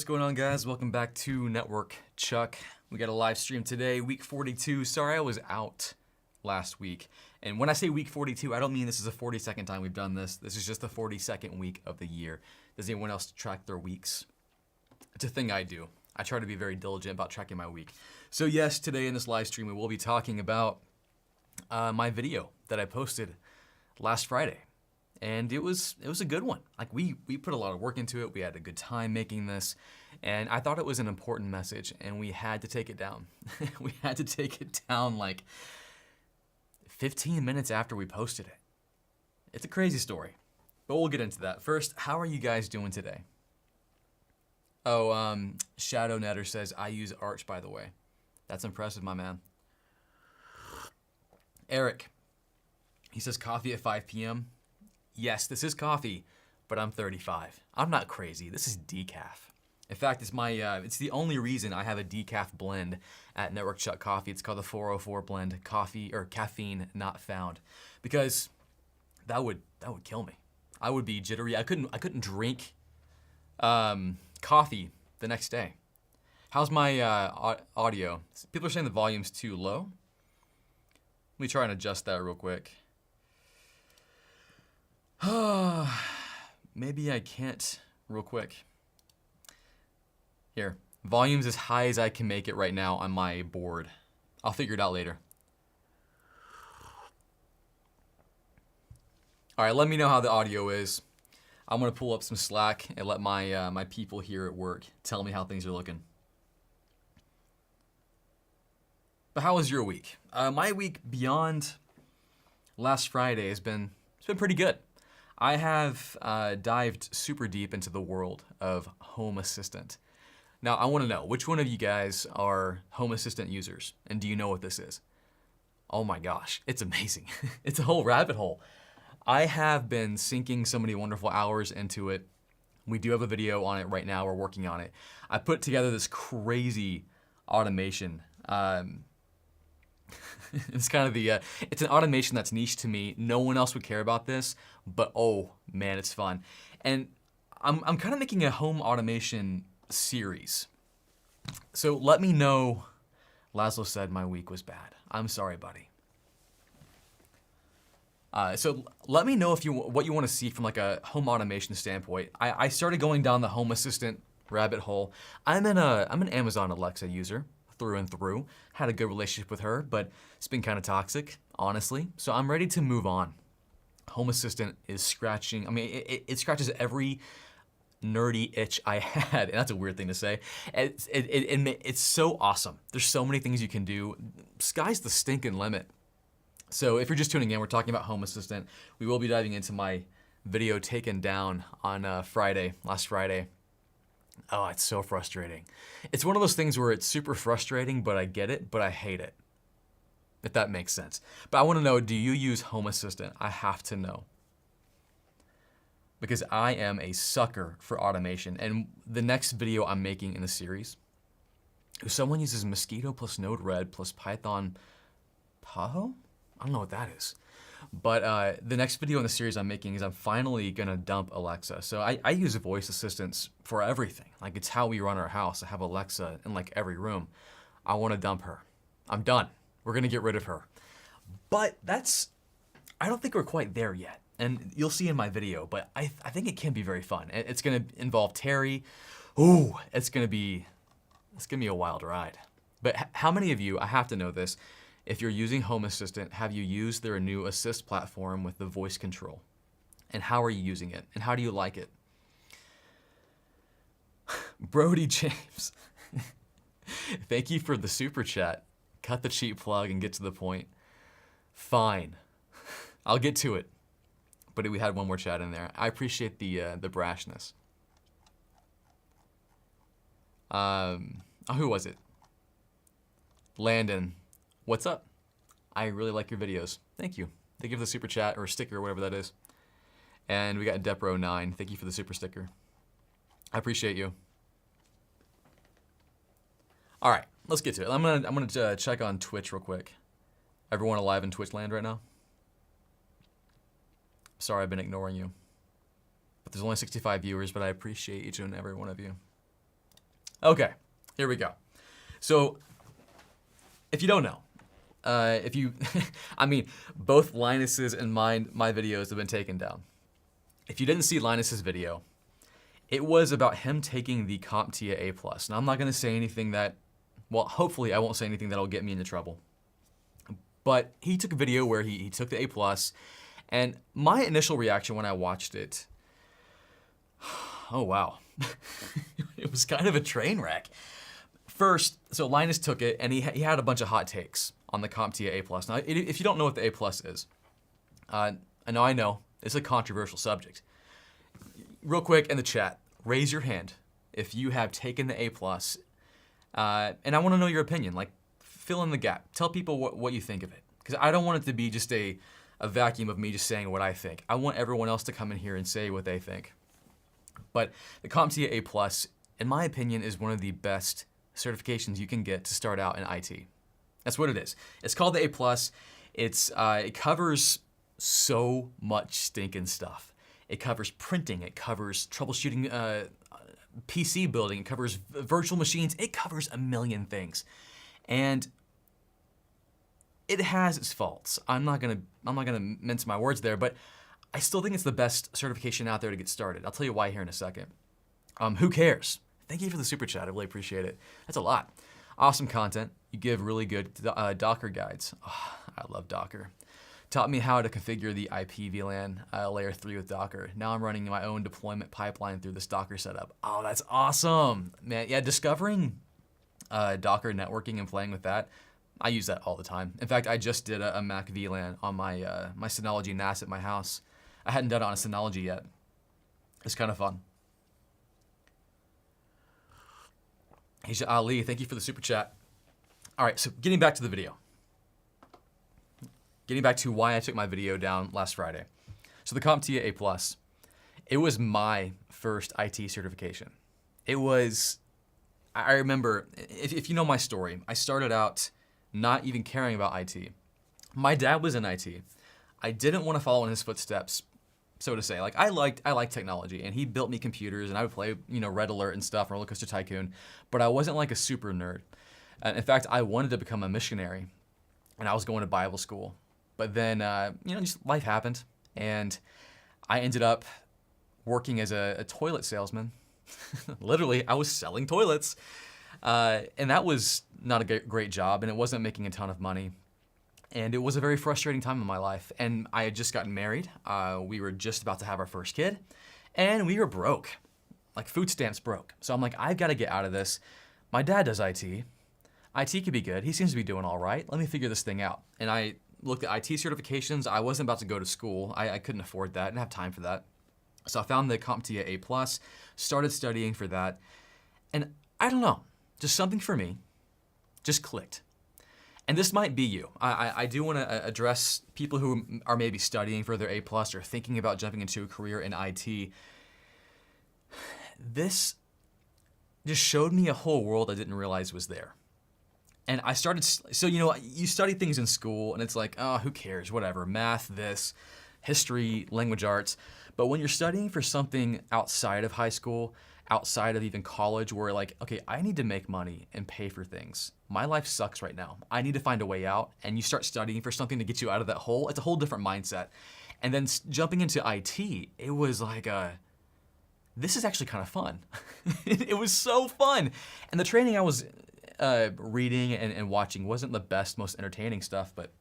what's going on, guys? Welcome back to Network Chuck. We got a live stream today, week 42. Sorry I was out last week. And when I say week 42, I don't mean this is the 42nd time we've done this. This is just the 42nd week of the year. Does anyone else track their weeks? It's a thing I do. I try to be very diligent about tracking my week. So yes, today in this live stream, we will be talking about my video that I posted last Friday. And it was a good one. Like we put a lot of work into it. We had a good time making this, and I thought it was an important message, and we had to take it down. We had to take it down like 15 minutes after we posted it. It's a crazy story, but we'll get into that. First, how are you guys doing today? Oh, Shadow Netter says, I use Arch, by the way. That's impressive, my man. Eric, he says coffee at 5 p.m. Yes, this is coffee, but I'm 35. I'm not crazy. This is decaf. In fact, it's my it's the only reason I have a decaf blend at Network Chuck Coffee. It's called the 404 blend, coffee or caffeine not found, because that would kill me. I would be jittery. I couldn't drink coffee the next day. How's my audio? People are saying the volume's too low. Let me try and adjust that real quick. Maybe I can't real quick. Here, volume's as high as I can make it right now on my board. I'll figure it out later. All right, let me know how the audio is. I'm gonna pull up some Slack and let my my people here at work tell me how things are looking. But how was your week? My week beyond last Friday it's been pretty good. I have dived super deep into the world of Home Assistant. Now, I want to know, which one of you guys are Home Assistant users? And do you know what this is? Oh my gosh, it's amazing. It's a whole rabbit hole. I have been sinking so many wonderful hours into it. We do have a video on it right now. We're working on it. I put together this crazy automation. It's kind of it's an automation that's niche to me. No one else would care about this, but oh man, it's fun. And I'm kind of making a home automation series. So let me know. Laszlo said my week was bad. I'm sorry, buddy. So let me know if what you want to see from like a home automation standpoint. I started going down the Home Assistant rabbit hole. I'm an Amazon Alexa user through and through. Had a good relationship with her, but it's been kind of toxic, honestly. So I'm ready to move on. Home Assistant is scratching, I mean, it scratches every nerdy itch I had, and that's a weird thing to say. It's so awesome. There's so many things you can do. Sky's the stinking limit. So if you're just tuning in, we're talking about Home Assistant. We will be diving into my video taken down on last Friday. Oh, it's so frustrating. It's one of those things where it's super frustrating, but I get it, but I hate it. If that makes sense. But I want to know, do you use Home Assistant? I have to know. Because I am a sucker for automation. And the next video I'm making in the series, if someone uses Mosquito plus Node-RED plus Python Tahoe? I don't know what that is. But the next video in the series I'm making is I'm finally gonna dump Alexa. So I use voice assistants for everything. Like it's how we run our house. I have Alexa in like every room. I wanna dump her. I'm done. We're gonna get rid of her. But I don't think we're quite there yet. And you'll see in my video, but I think it can be very fun. It's gonna involve Terry. Ooh, it's gonna be a wild ride. But how many of you, I have to know this, if you're using Home Assistant, have you used their new Assist platform with the voice control? And how are you using it? And how do you like it? Brody James, thank you for the super chat. Cut the cheap plug and get to the point. Fine, I'll get to it. But we had one more chat in there. I appreciate the brashness. Who was it? Landon. What's up? I really like your videos. Thank you. Thank you for the super chat or sticker or whatever that is. And we got Depro9. Thank you for the super sticker. I appreciate you. All right, let's get to it. I'm gonna check on Twitch real quick. Everyone alive in Twitch land right now? Sorry, I've been ignoring you. But there's only 65 viewers, but I appreciate each and every one of you. Okay, here we go. So, if you don't know, I mean, both Linus's and my videos have been taken down. If you didn't see Linus's video, it was about him taking the CompTIA A+. Now, I'm not going to say anything that, well, hopefully I won't say anything that'll get me into trouble. But he took a video where he took the A+, and my initial reaction when I watched it, oh wow, it was kind of a train wreck. First, so Linus took it, and he had a bunch of hot takes on the CompTIA A+. Now, if you don't know what the A+ is, I know, it's a controversial subject. Real quick in the chat, raise your hand if you have taken the A+, and I want to know your opinion. Like, fill in the gap. Tell people what you think of it, because I don't want it to be just a vacuum of me just saying what I think. I want everyone else to come in here and say what they think. But the CompTIA A+, in my opinion, is one of the best certifications you can get to start out in IT. That's what it is. It's called the A+. It covers so much stinking stuff. It covers printing. It covers troubleshooting PC building. It covers virtual machines. It covers a million things. And it has its faults. I'm not gonna mince my words there, but I still think it's the best certification out there to get started. I'll tell you why here in a second. Who cares? Thank you for the super chat. I really appreciate it. That's a lot. Awesome content. You give really good Docker guides. Oh, I love Docker. Taught me how to configure the IP VLAN layer 3 with Docker. Now I'm running my own deployment pipeline through this Docker setup. Oh, that's awesome. Man, yeah, discovering Docker networking and playing with that, I use that all the time. In fact, I just did a Mac VLAN on my my Synology NAS at my house. I hadn't done it on a Synology yet. It's kind of fun. Asia Ali, thank you for the super chat. All right, so getting back to the video. Getting back to why I took my video down last Friday. So the CompTIA A+, it was my first IT certification. It was, I remember, if you know my story, I started out not even caring about IT. My dad was in IT. I didn't want to follow in his footsteps, so to say. Like, I liked technology, and he built me computers, and I would play, Red Alert and stuff, Roller Coaster Tycoon, but I wasn't like a super nerd. In fact, I wanted to become a missionary, and I was going to Bible school. But then, just life happened, and I ended up working as a toilet salesman. Literally, I was selling toilets. And that was not a great job, and it wasn't making a ton of money. And it was a very frustrating time in my life. And I had just gotten married. We were just about to have our first kid, and we were broke. Like, food stamps broke. So I'm like, I've got to get out of this. My dad does IT. IT could be good. He seems to be doing all right. Let me figure this thing out. And I looked at IT certifications. I wasn't about to go to school. I couldn't afford that. I didn't have time for that. So I found the CompTIA A+, started studying for that. And I don't know, just something for me just clicked. And this might be you. I do want to address people who are maybe studying for their A+ or thinking about jumping into a career in IT. This just showed me a whole world I didn't realize was there. And I started, so you study things in school and it's like, oh, who cares, whatever, math, this, history, language arts. But when you're studying for something outside of high school, outside of even college, where like, okay, I need to make money and pay for things. My life sucks right now. I need to find a way out. And you start studying for something to get you out of that hole. It's a whole different mindset. And then jumping into IT, it was like, this is actually kind of fun. It was so fun. And the training I was reading and watching wasn't the best, most entertaining stuff, but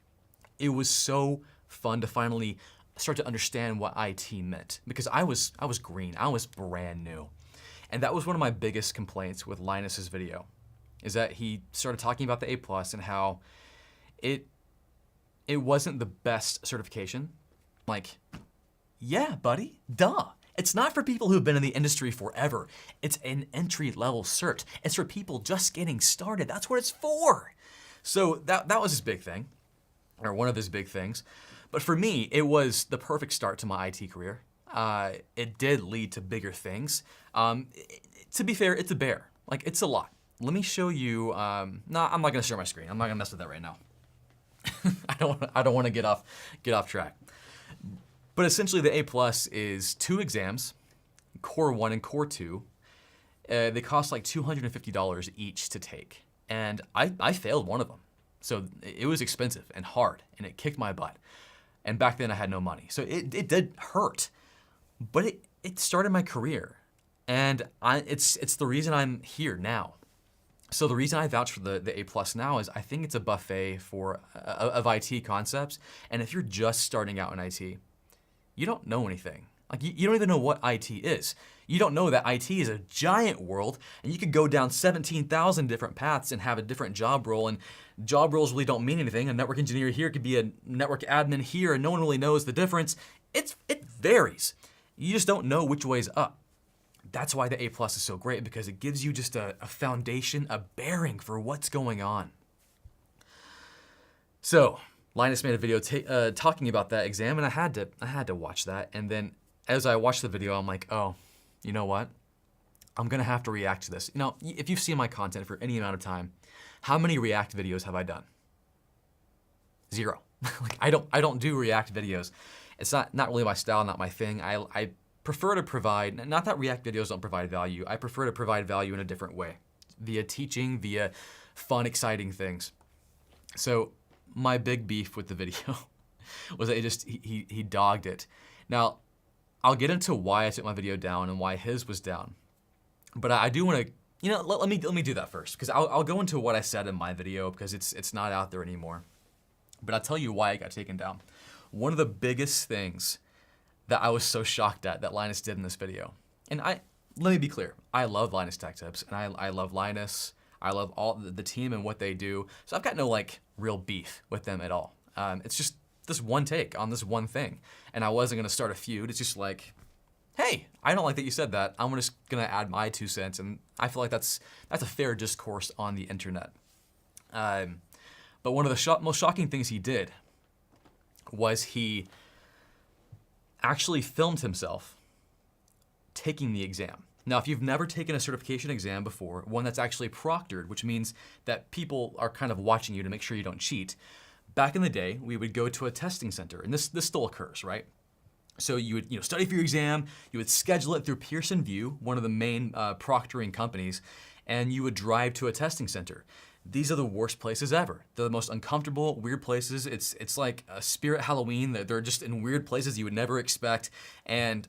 it was so fun to finally start to understand what IT meant, because I was green, I was brand new. And that was one of my biggest complaints with Linus's video, is that he started talking about the A+ and how it wasn't the best certification. Like, yeah, buddy, duh. It's not for people who've been in the industry forever. It's an entry-level cert. It's for people just getting started. That's what it's for. So that was his big thing, or one of his big things. But for me, it was the perfect start to my IT career. It did lead to bigger things. To be fair, it's a bear. Like, it's a lot. Let me show you. No, I'm not gonna share my screen. I'm not gonna mess with that right now. I don't want to get off track. But essentially, the A+ is 2 exams, Core 1 and Core 2. They cost like $250 each to take. And I failed one of them. So it was expensive and hard, and it kicked my butt. And back then I had no money. So it did hurt, but it started my career. And it's the reason I'm here now. So the reason I vouch for the A+ now is I think it's a buffet of IT concepts. And if you're just starting out in IT, you don't know anything. Like you don't even know what IT is. You don't know that IT is a giant world, and you could go down 17,000 different paths and have a different job role, and job roles really don't mean anything. A network engineer here could be a network admin here, and no one really knows the difference. It varies. You just don't know which way's up. That's why the A+ is so great, because it gives you just a foundation, a bearing for what's going on. So Linus made a video talking about that exam, and I had to watch that. And then as I watched the video, I'm like, oh, you know what? I'm gonna have to react to this. You know, if you've seen my content for any amount of time, how many React videos have I done? 0. Like I don't do React videos. It's not really my style, not my thing. I prefer to provide, not that React videos don't provide value, I prefer to provide value in a different way, via teaching, via fun, exciting things. So my big beef with the video was that he dogged it. Now, I'll get into why I took my video down and why his was down. But I do want to, you know, let me do that first, because I'll go into what I said in my video, because it's not out there anymore. But I'll tell you why it got taken down. One of the biggest things that I was so shocked at that Linus did in this video, and let me be clear, I love Linus Tech Tips, and I love Linus, I love all the team and what they do, so I've got no like real beef with them at all. It's just this one take on this one thing, and I wasn't gonna start a feud. It's just like, hey, I don't like that you said that. I'm just gonna add my 2 cents, and I feel like that's a fair discourse on the internet. But one of the most shocking things he did was he actually filmed himself taking the exam. Now, if you've never taken a certification exam before, one that's actually proctored, which means that people are kind of watching you to make sure you don't cheat. Back in the day, we would go to a testing center, and this still occurs, right? So you would study for your exam, you would schedule it through Pearson VUE, one of the main proctoring companies, and you would drive to a testing center. These are the worst places ever. They're the most uncomfortable, weird places. It's like a Spirit Halloween. They're just in weird places you would never expect, and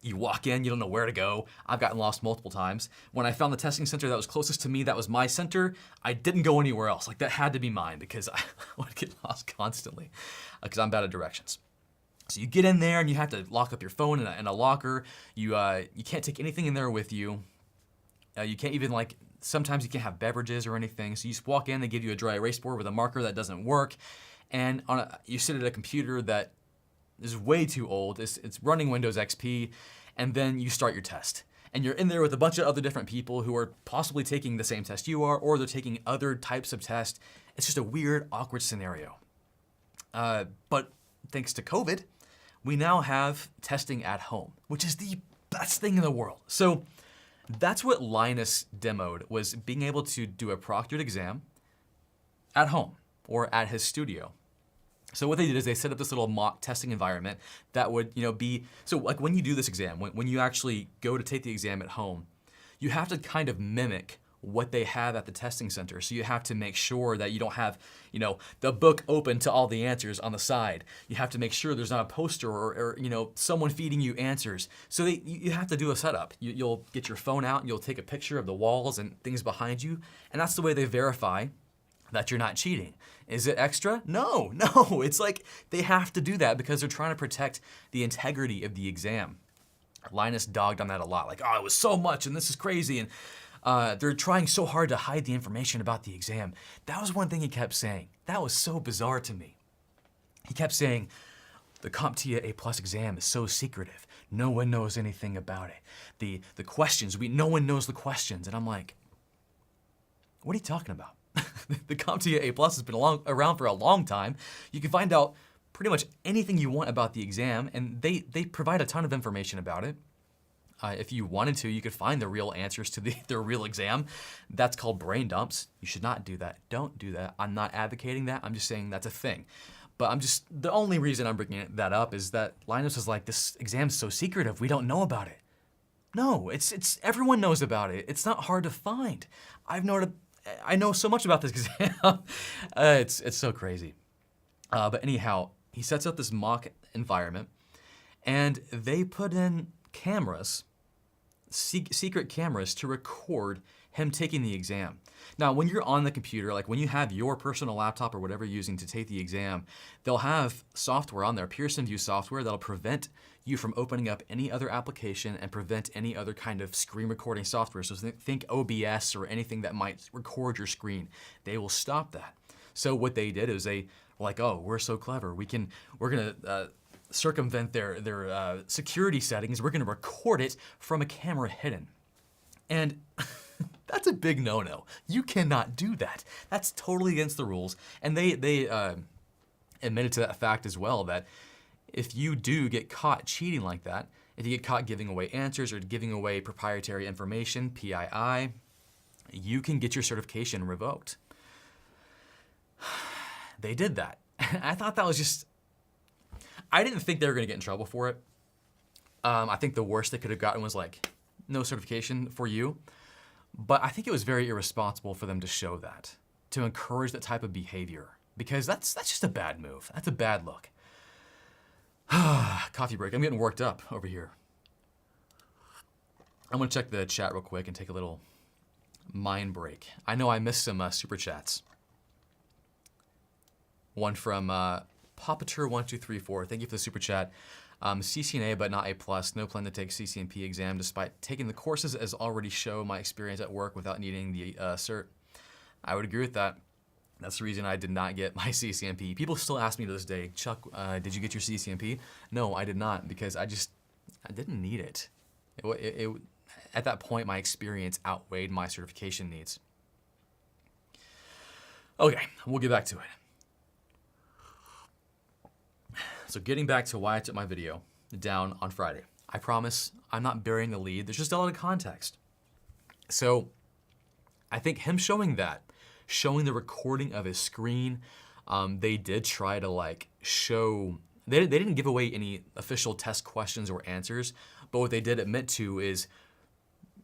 you walk in, you don't know where to go. I've gotten lost multiple times. When I found the testing center that was closest to me, that was my center, I didn't go anywhere else. Like that had to be mine, because I would get lost constantly because I'm bad at directions. So you get in there and you have to lock up your phone in a locker. You can't take anything in there with you. You can't even sometimes you can't have beverages or anything. So you just walk in, they give you a dry erase board with a marker that doesn't work. And you sit at a computer that is way too old. It's running Windows XP, and then you start your test. And you're in there with a bunch of other different people who are possibly taking the same test you are, or they're taking other types of tests. It's just a weird, awkward scenario. But thanks to COVID, we now have testing at home, which is the best thing in the world. So that's what Linus demoed, was being able to do a proctored exam at home or at his studio. So what they did is they set up this little mock testing environment that would, be, so like when you do this exam, when you actually go to take the exam at home, you have to kind of mimic what they have at the testing center. So you have to make sure that you don't have, the book open to all the answers on the side. You have to make sure there's not a poster or someone feeding you answers. So you have to do a setup. You'll get your phone out and you'll take a picture of the walls and things behind you. And that's the way they verify that you're not cheating. Is it extra? No. It's like they have to do that because they're trying to protect the integrity of the exam. Linus dogged on that a lot. Like, oh, it was so much and this is crazy. And they're trying so hard to hide the information about the exam. That was one thing he kept saying. That was so bizarre to me. He kept saying, the CompTIA A+ exam is so secretive. No one knows anything about it. The questions, no one knows the questions. And I'm like, what are you talking about? The CompTIA A+ has been around for a long time. You can find out pretty much anything you want about the exam, and they provide a ton of information about it. If you wanted to, you could find the real answers to the real exam. That's called brain dumps. You should not do that. Don't do that. I'm not advocating that. I'm just saying that's a thing. But the only reason I'm bringing that up is that Linus was like, this exam's so secretive, we don't know about it. No, it's everyone knows about it. It's not hard to find. I know so much about this exam. It's so crazy. But anyhow, he sets up this mock environment, and they put in cameras, secret cameras, to record him taking the exam. Now, when you're on the computer, like when you have your personal laptop or whatever you're using to take the exam, they'll have software on there, Pearson VUE software, that'll prevent you from opening up any other application and prevent any other kind of screen recording software. So think OBS or anything that might record your screen. They will stop that. So what they did is they were like, oh, we're so clever. We're gonna circumvent their security settings. We're gonna record it from a camera hidden. And that's a big no-no. You cannot do that. That's totally against the rules. And they admitted to that fact as well, that if you do get caught cheating like that, if you get caught giving away answers or giving away proprietary information, PII, you can get your certification revoked. They did that. I thought that was just, I didn't think they were gonna get in trouble for it. I think the worst they could have gotten was like, no certification for you. But I think it was very irresponsible for them to show that, to encourage that type of behavior, because that's just a bad move. That's a bad look. Coffee break. I'm getting worked up over here. I'm gonna check the chat real quick and take a little mind break. I know I missed some super chats. One from Popature1234. Thank you for the super chat. CCNA but not A+, no plan to take CCNP exam despite taking the courses as already show my experience at work without needing the cert. I would agree with that. That's the reason I did not get my CCNP. People still ask me to this day, Chuck, did you get your CCNP? No, I did not, because I didn't need it. At that point, my experience outweighed my certification needs. Okay, we'll get back to it. So getting back to why I took my video down on Friday. I promise I'm not burying the lead. There's just a lot of context. So I think him showing the recording of his screen, they did try to like show, they didn't give away any official test questions or answers, but what they did admit to is,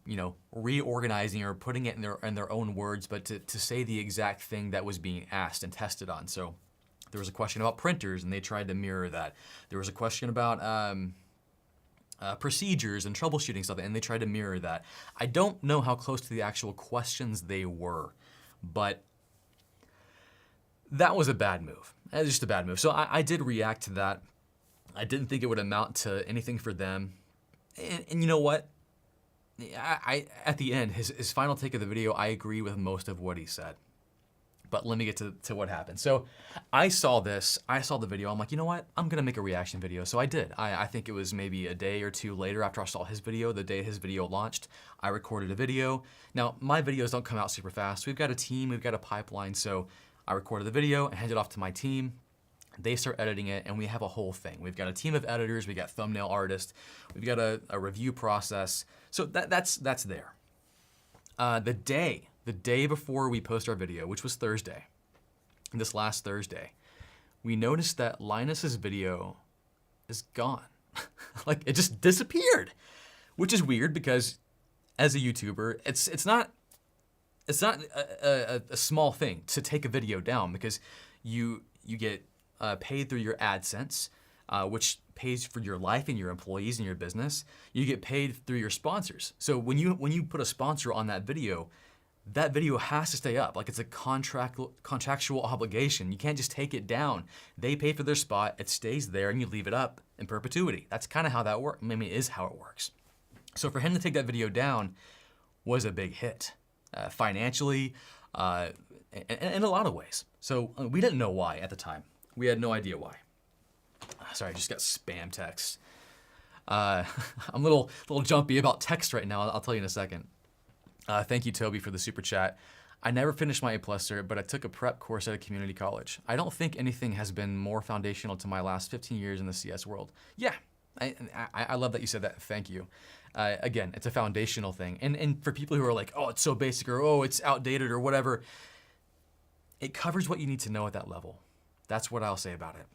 you know, reorganizing or putting it in their own words, but to say the exact thing that was being asked and tested on. So there was a question about printers, and they tried to mirror that. There was a question about procedures and troubleshooting stuff, and they tried to mirror that. I don't know how close to the actual questions they were, but that was a bad move. That was just a bad move. So I did react to that. I didn't think it would amount to anything for them. And you know what? I at the end, his final take of the video, I agree with most of what he said. But let me get to what happened. So I saw the video, I'm like, you know what? I'm gonna make a reaction video. So I did. I think it was maybe a day or two later after I saw his video, the day his video launched, I recorded a video. Now, my videos don't come out super fast. We've got a team, we've got a pipeline, so I recorded the video and handed it off to my team. They start editing it, and we have a whole thing. We've got a team of editors, we got thumbnail artists, we've got a review process. So that's there. The day before we post our video, which was Thursday, this last Thursday, we noticed that Linus's video is gone. Like, it just disappeared, which is weird because as a YouTuber, it's not a small thing to take a video down, because you get paid through your AdSense, which pays for your life and your employees and your business. You get paid through your sponsors. So when you put a sponsor on that video has to stay up. Like, it's a contractual obligation. You can't just take it down. They pay for their spot, it stays there, and you leave it up in perpetuity. That's kind of how that works. I mean, it is how it works. So for him to take that video down was a big hit, financially, in a lot of ways. So we didn't know why at the time. We had no idea why. Sorry, I just got spam texts. I'm a little jumpy about text right now. I'll tell you in a second. Thank you, Toby, for the super chat. I never finished my A+ cert, but I took a prep course at a community college. I don't think anything has been more foundational to my last 15 years in the CS world. Yeah, I love that you said that. Thank you. Again, it's a foundational thing. And for people who are like, oh, it's so basic, or oh, it's outdated, or whatever, it covers what you need to know at that level. That's what I'll say about it.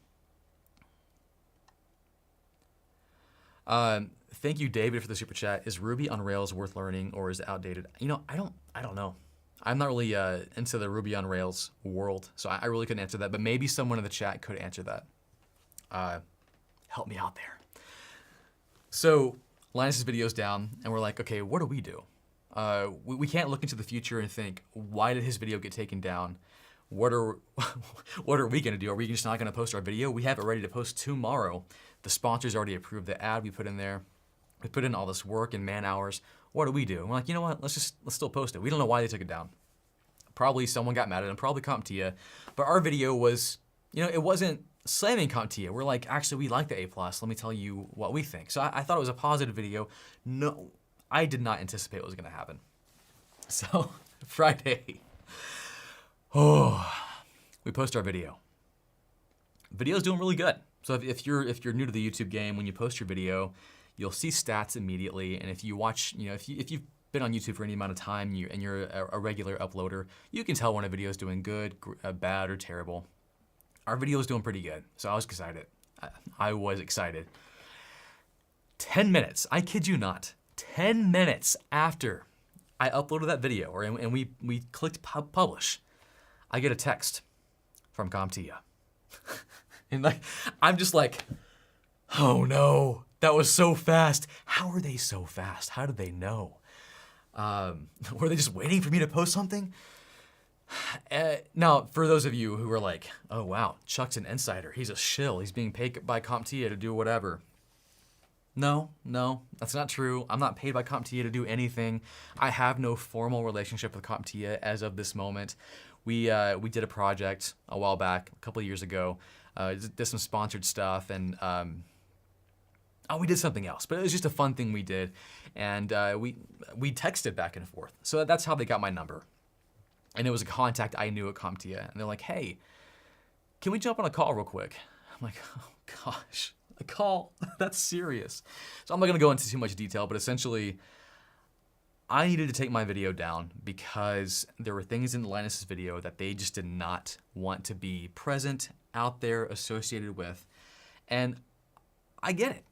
Thank you, David, for the super chat. Is Ruby on Rails worth learning or is it outdated? You know, I don't know. I'm not really into the Ruby on Rails world, so I really couldn't answer that. But maybe someone in the chat could answer that. Help me out there. So Linus's video's down, and we're like, okay, what do we do? We can't look into the future and think, why did his video get taken down? What are we gonna do? Are we just not gonna post our video? We have it ready to post tomorrow. The sponsors already approved the ad we put in there. We put in all this work and man hours. What do we do? And we're like, you know what? Let's still post it. We don't know why they took it down. Probably someone got mad at them, probably CompTIA. But our video was, you know, it wasn't slamming CompTIA. We're like, actually, we like the A+. Let me tell you what we think. So I thought it was a positive video. No, I did not anticipate what was gonna happen. So Friday, we post our video. Video's doing really good. So if you're new to the YouTube game, when you post your video, you'll see stats immediately. And if you watch, you know, if you've been on YouTube for any amount of time and you're a regular uploader, you can tell when a video is doing good, bad, or terrible. Our video is doing pretty good, so I was excited. I was excited. 10 minutes, I kid you not, 10 minutes after I uploaded that video, and we clicked publish, I get a text from CompTIA. And like, I'm just like, oh no, that was so fast. How are they so fast? How did they know? Were they just waiting for me to post something? Now, for those of you who are like, oh wow, Chuck's an insider. He's a shill. He's being paid by CompTIA to do whatever. No, that's not true. I'm not paid by CompTIA to do anything. I have no formal relationship with CompTIA as of this moment. We did a project a while back, a couple of years ago. Did some sponsored stuff, and we did something else, but it was just a fun thing we did, and we texted back and forth. So that's how they got my number. And it was a contact I knew at CompTIA, and they're like, hey, can we jump on a call real quick? I'm like, oh gosh, a call? That's serious. So I'm not gonna go into too much detail, but essentially, I needed to take my video down because there were things in Linus's video that they just did not want to be present, out there, associated with. And I get it.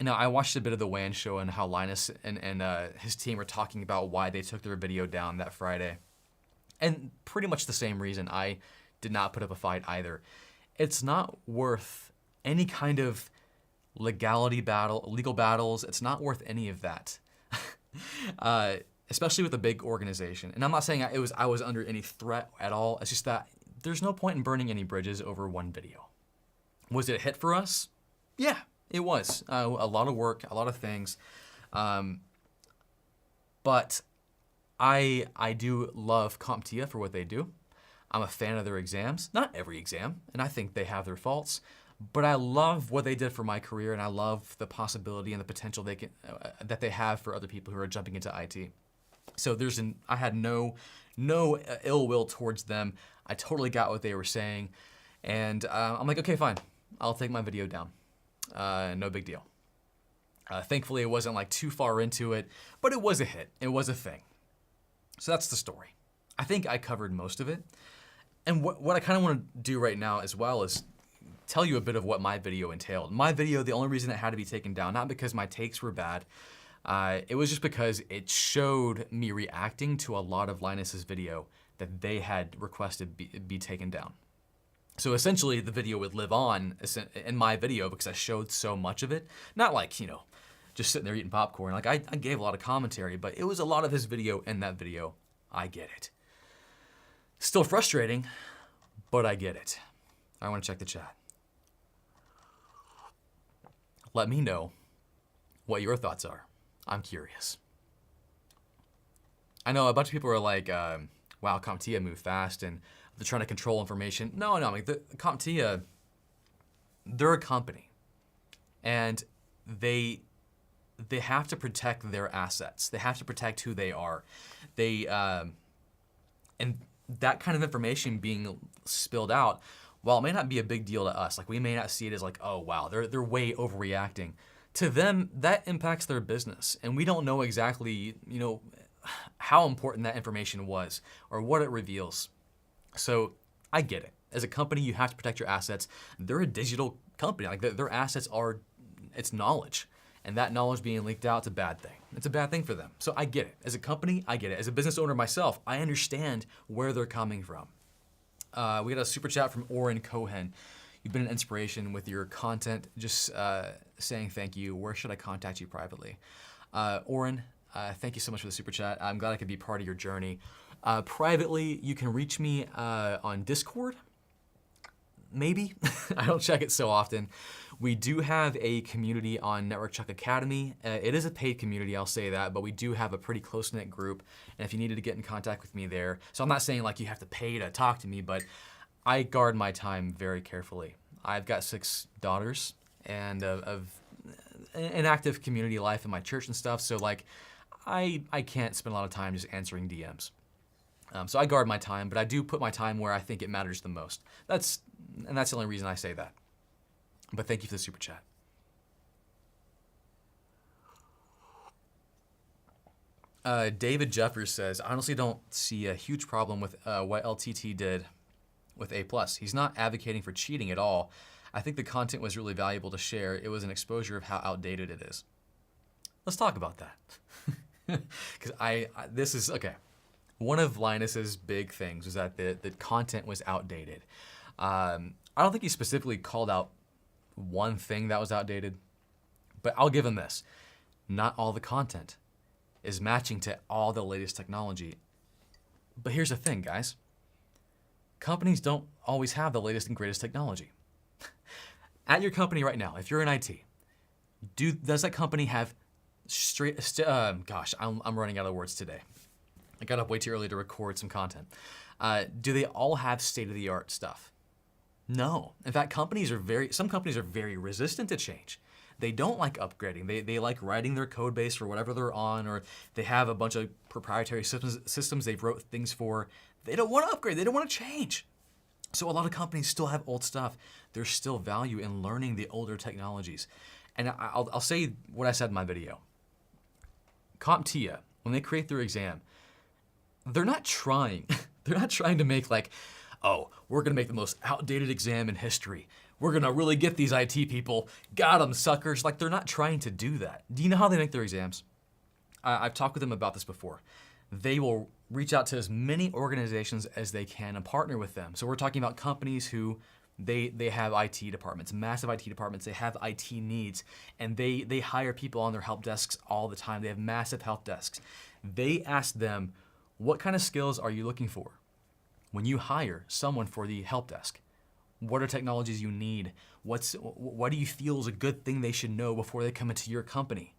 Now, I watched a bit of the WAN show and how Linus and his team were talking about why they took their video down that Friday. And pretty much the same reason. I did not put up a fight either. It's not worth any kind of legal battles. It's not worth any of that. Especially with a big organization. And I'm not saying I was under any threat at all. It's just that there's no point in burning any bridges over one video. Was it a hit for us? Yeah, it was. A lot of work, a lot of things. But I do love CompTIA for what they do. I'm a fan of their exams. Not every exam, and I think they have their faults. But I love what they did for my career, and I love the possibility and the potential that they have for other people who are jumping into IT. So I had no ill will towards them. I totally got what they were saying, and I'm like, okay, fine, I'll take my video down. No big deal. Thankfully, it wasn't like too far into it, but it was a hit. It was a thing. So that's the story. I think I covered most of it. And what I kind of want to do right now as well is tell you a bit of what my video entailed. My video, the only reason it had to be taken down, not because my takes were bad, it was just because it showed me reacting to a lot of Linus's video that they had requested be taken down. So essentially, the video would live on in my video because I showed so much of it. Not like, you know, just sitting there eating popcorn. Like, I gave a lot of commentary, but it was a lot of his video in that video. I get it. Still frustrating, but I get it. I want to check the chat. Let me know what your thoughts are. I'm curious. I know a bunch of people are like, wow, CompTIA moved fast and they're trying to control information. No, I mean, the CompTIA, they're a company, and they have to protect their assets. They have to protect who they are. And that kind of information being spilled out, while it may not be a big deal to us, like we may not see it as like, oh wow, they're way overreacting. To them, that impacts their business, and we don't know exactly, you know, how important that information was or what it reveals. So I get it. As a company, you have to protect your assets. They're a digital company. Like their assets are It's knowledge. And that knowledge being leaked out, it's a bad thing. It's a bad thing for them. So I get it. As a company, I get it. As a business owner myself, I understand where they're coming from. We got a super chat from Oren Cohen. You've been an inspiration with your content. Just saying thank you. Where should I contact you privately? Oren, thank you so much for the super chat. I'm glad I could be part of your journey. Privately, you can reach me on Discord. Maybe. I don't check it so often. We do have a community on Network Chuck Academy. It is a paid community, I'll say that, but we do have a pretty close-knit group. And if you needed to get in contact with me there, so I'm not saying like you have to pay to talk to me, but I guard my time very carefully. I've got 6 daughters and of an active community life in my church and stuff, so like I can't spend a lot of time just answering DMs. So I guard my time, but I do put my time where I think it matters the most. That's the only reason I say that. But thank you for the super chat. David Jeffers says, I honestly don't see a huge problem with what LTT did with A+. He's not advocating for cheating at all. I think the content was really valuable to share. It was an exposure of how outdated it is. Let's talk about that. Because this is, okay. One of Linus's big things was that the content was outdated. I don't think he specifically called out one thing that was outdated, but I'll give him this. Not all the content is matching to all the latest technology. But here's the thing, guys. Companies don't always have the latest and greatest technology. At your company right now, if you're in IT, does that company have gosh, I'm running out of words today. I got up way too early to record some content. Do they all have state-of-the-art stuff? No. In fact, some companies are very resistant to change. They don't like upgrading. They like writing their code base for whatever they're on, or they have a bunch of proprietary systems they've wrote things for. They don't want to upgrade. They don't want to change. So a lot of companies still have old stuff. There's still value in learning the older technologies. And I'll say what I said in my video. CompTIA, when they create their exam, they're not trying to make like, oh, we're gonna make the most outdated exam in history. We're gonna really get these IT people. Got them, suckers. Like, they're not trying to do that. Do you know how they make their exams? I've talked with them about this before. They will reach out to as many organizations as they can and partner with them. So we're talking about companies who they have IT departments, massive IT departments. They have IT needs, and they hire people on their help desks all the time. They have massive help desks. They ask them, what kind of skills are you looking for when you hire someone for the help desk? What are technologies you need? What do you feel is a good thing they should know before they come into your company?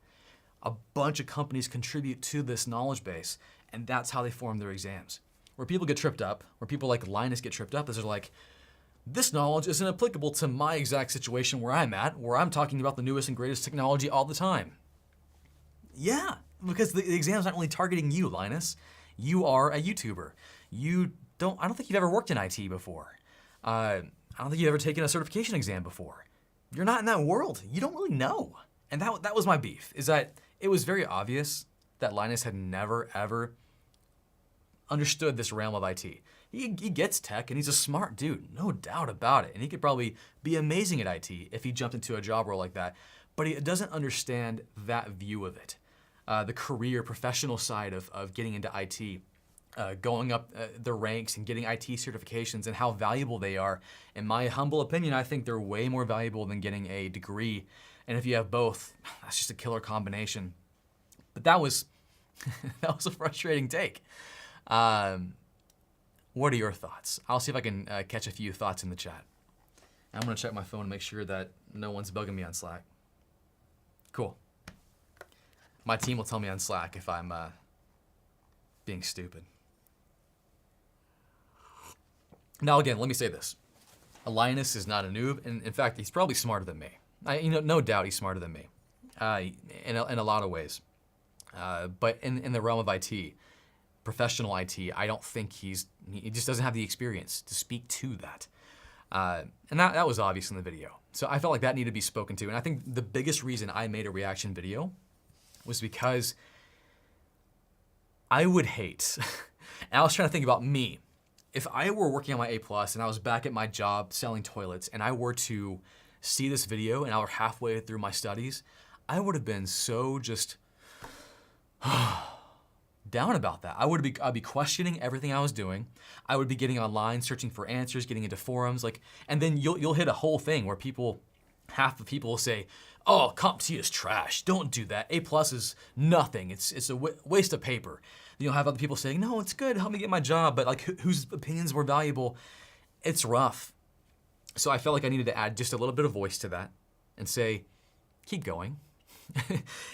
A bunch of companies contribute to this knowledge base, and that's how they form their exams. Where people get tripped up, where people like Linus get tripped up, is they're like, this knowledge isn't applicable to my exact situation where I'm at, where I'm talking about the newest and greatest technology all the time. Yeah, because the exam's not really targeting you, Linus. You are a YouTuber. I don't think you've ever worked in IT before. I don't think you've ever taken a certification exam before. You're not in that world. You don't really know. And that was my beef, is that it was very obvious that Linus had never, ever understood this realm of IT. He gets tech, and he's a smart dude, no doubt about it. And he could probably be amazing at IT if he jumped into a job role like that. But he doesn't understand that view of it. The career, professional side of getting into IT, going up the ranks and getting IT certifications and how valuable they are. In my humble opinion, I think they're way more valuable than getting a degree. And if you have both, that's just a killer combination. But that was a frustrating take. What are your thoughts? I'll see if I can catch a few thoughts in the chat. I'm gonna check my phone to make sure that no one's bugging me on Slack. Cool. My team will tell me on Slack if I'm being stupid. Now again, let me say this. Linus is not a noob, and in fact, he's probably smarter than me. No doubt he's smarter than me in a lot of ways. But in the realm of IT, professional IT, I don't think he just doesn't have the experience to speak to that. And that was obvious in the video. So I felt like that needed to be spoken to. And I think the biggest reason I made a reaction video was because I would hate, and I was trying to think about me, if I were working on my A+ and I was back at my job selling toilets and I were to see this video and I were halfway through my studies, I would have been so just down about that. I'd be questioning everything I was doing. I would be getting online, searching for answers, getting into forums, and then you'll hit a whole thing where half the people will say, "Oh, CompTIA is trash. Don't do that. A+ is nothing. It's a waste of paper." Then you'll have other people saying, "No, it's good. Help me get my job." But whose opinions were valuable? It's rough. So I felt like I needed to add just a little bit of voice to that and say, keep going.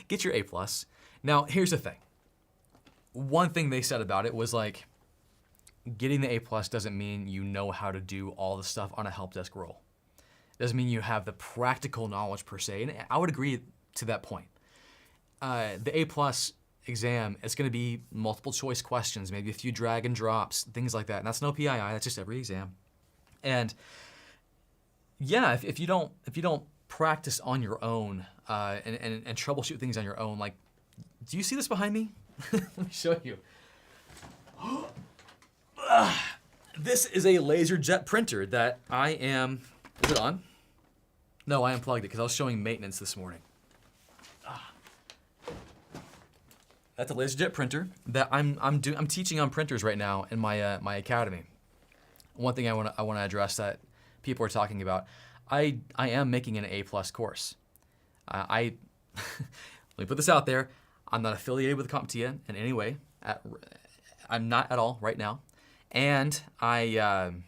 Get your A+. Now, here's the thing. One thing they said about it was getting the A+ doesn't mean you know how to do all the stuff on a help desk role. It doesn't mean you have the practical knowledge per se, and I would agree to that point. The A+ exam is going to be multiple choice questions, maybe a few drag and drops, things like that. And that's no PII, that's just every exam. And yeah, if you don't practice on your own and troubleshoot things on your own, do you see this behind me? Let me show you. This is a laser jet printer that is it on? No, I unplugged it because I was showing maintenance this morning. That's a laser jet printer that I'm teaching on printers right now in my academy. One thing I want to address that people are talking about, I am making an A+ course. Let me put this out there. I'm not affiliated with CompTIA in any way. I'm not at all right now, and I'm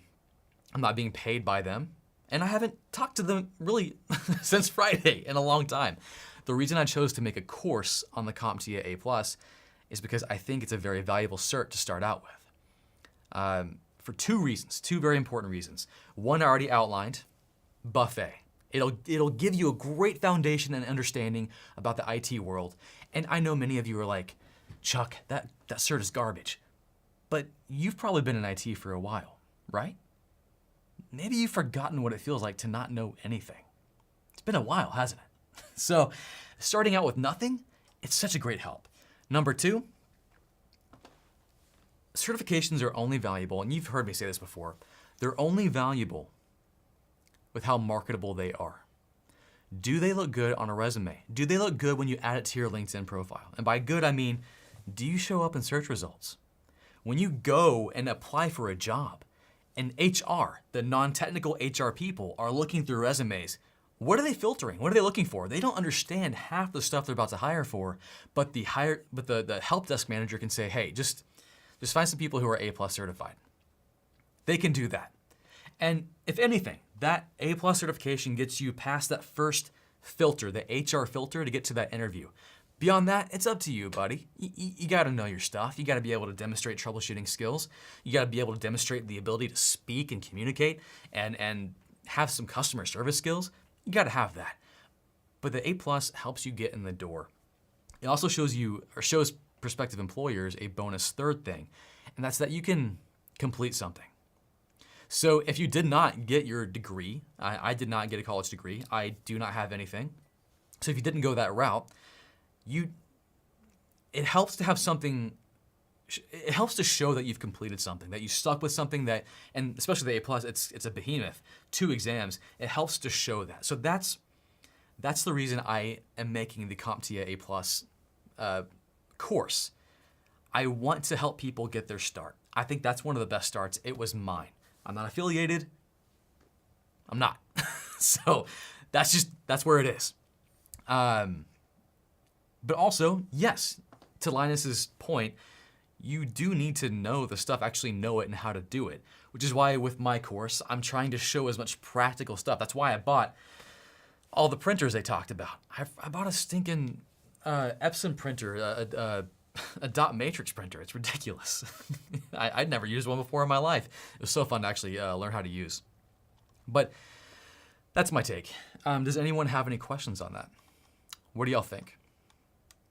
not being paid by them, and I haven't talked to them really since Friday in a long time. The reason I chose to make a course on the CompTIA A+ is because I think it's a very valuable cert to start out with. For two reasons, two very important reasons. One I already outlined, buffet. It'll give you a great foundation and understanding about the IT world. And I know many of you are like, Chuck, that cert is garbage. But you've probably been in IT for a while, right? Maybe you've forgotten what it feels like to not know anything. It's been a while, hasn't it? So starting out with nothing, it's such a great help. Number two, certifications are only valuable, and you've heard me say this before, they're only valuable with how marketable they are. Do they look good on a resume? Do they look good when you add it to your LinkedIn profile? And by good, I mean, do you show up in search results? When you go and apply for a job, and HR, the non-technical HR people, are looking through resumes, what are they filtering? What are they looking for? They don't understand half the stuff they're about to hire for, but the help desk manager can say, hey, just find some people who are A+ certified. They can do that. And if anything, that A+ certification gets you past that first filter, the HR filter, to get to that interview. Beyond that, it's up to you, buddy. You gotta know your stuff. You gotta be able to demonstrate troubleshooting skills. You gotta be able to demonstrate the ability to speak and communicate and have some customer service skills. You gotta have that. But the A+ helps you get in the door. It also shows prospective employers a bonus third thing, and that's that you can complete something. So if you did not get your degree, I did not get a college degree, I do not have anything. So if you didn't go that route, it helps to have something, it helps to show that you've completed something, that you stuck with something that, and especially the A+, it's a behemoth, 2 exams, it helps to show that. So that's the reason I am making the CompTIA A+ course. I want to help people get their start. I think that's one of the best starts. It was mine. I'm not affiliated. I'm not. So that's where it is. But also, yes, to Linus's point, you do need to know the stuff, actually know it and how to do it, which is why with my course, I'm trying to show as much practical stuff. That's why I bought all the printers they talked about. I bought a stinking Epson printer, a dot matrix printer. It's ridiculous. I'd never used one before in my life. It was so fun to actually learn how to use. But that's my take. Does anyone have any questions on that? What do y'all think?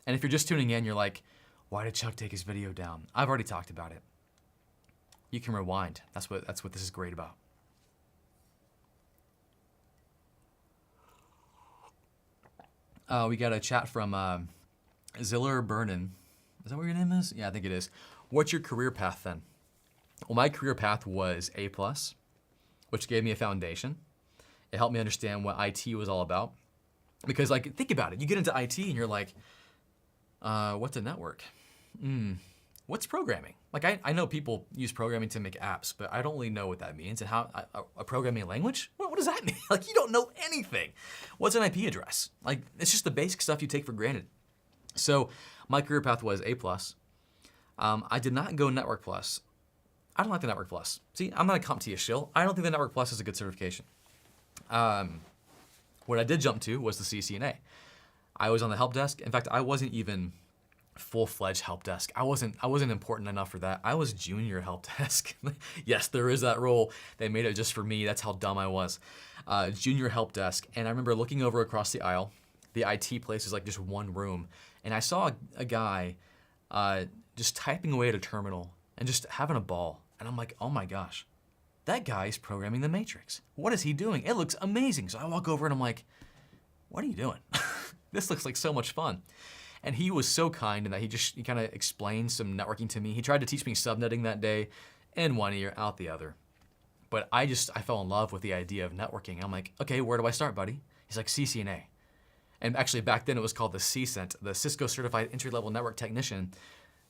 And if you're just tuning in, you're like, why did Chuck take his video down? I've already talked about it. You can rewind. That's what this is great about. We got a chat from Ziller Burnin. Is that what your name is? Yeah, I think it is. What's your career path then? Well, my career path was A+, which gave me a foundation. It helped me understand what IT was all about. Because like, think about it. You get into IT and you're like, what's a network? What's programming? Like I know people use programming to make apps, but I don't really know what that means. And how a programming language? What does that mean? Like you don't know anything. What's an IP address? Like it's just the basic stuff you take for granted. So my career path was A+. I did not go Network Plus. I don't like the Network Plus. See, I'm not a CompTIA shill. I don't think the Network Plus is a good certification. What I did jump to was the CCNA. I was on the help desk. In fact, I wasn't even full-fledged help desk. I wasn't important enough for that. I was junior help desk. Yes, there is that role. They made it just for me. That's how dumb I was. Junior help desk. And I remember looking over across the aisle. The IT place is like just one room. And I saw a guy just typing away at a terminal and just having a ball. And I'm like, oh my gosh, that guy's programming the Matrix. What is he doing? It looks amazing. So I walk over and I'm like, what are you doing? This looks like so much fun. And he was so kind in that he kind of explained some networking to me. He tried to teach me subnetting that day, in one ear, out the other. But I fell in love with the idea of networking. I'm like, okay, where do I start, buddy? He's like, CCNA. And actually back then it was called the CCENT, the Cisco Certified Entry-Level Network Technician.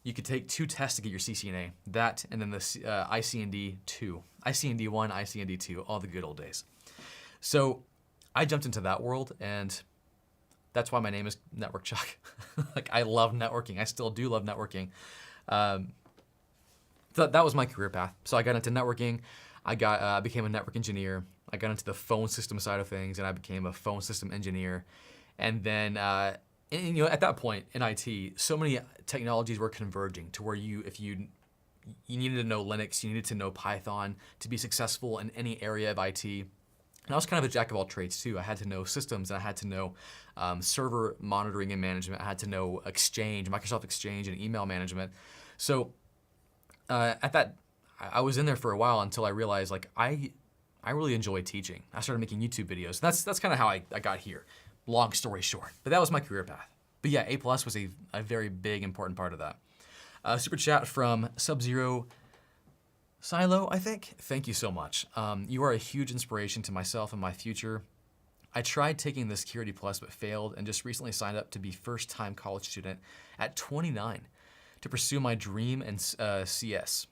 You could take 2 tests to get your CCNA, that and then the ICND 2. ICND 1, ICND 2, all the good old days. So I jumped into that world, and that's why my name is Network Chuck. Like I love networking. I still do love networking. That was my career path. So I got into networking. I became a network engineer. I got into the phone system side of things, and I became a phone system engineer. And then, at that point in IT, so many technologies were converging to where if you needed to know Linux, you needed to know Python to be successful in any area of IT. And I was kind of a jack of all trades too. I had to know systems, and I had to know server monitoring and management. I had to know Exchange, Microsoft Exchange, and email management. So I was in there for a while until I realized like I really enjoy teaching. I started making YouTube videos. That's kind of how I got here. Long story short, but that was my career path. But yeah, A+ was a very big, important part of that. Super chat from Sub-Zero Silo, I think. Thank you so much. You are a huge inspiration to myself and my future. I tried taking the Security Plus but failed, and just recently signed up to be first-time college student at 29 to pursue my dream in CS.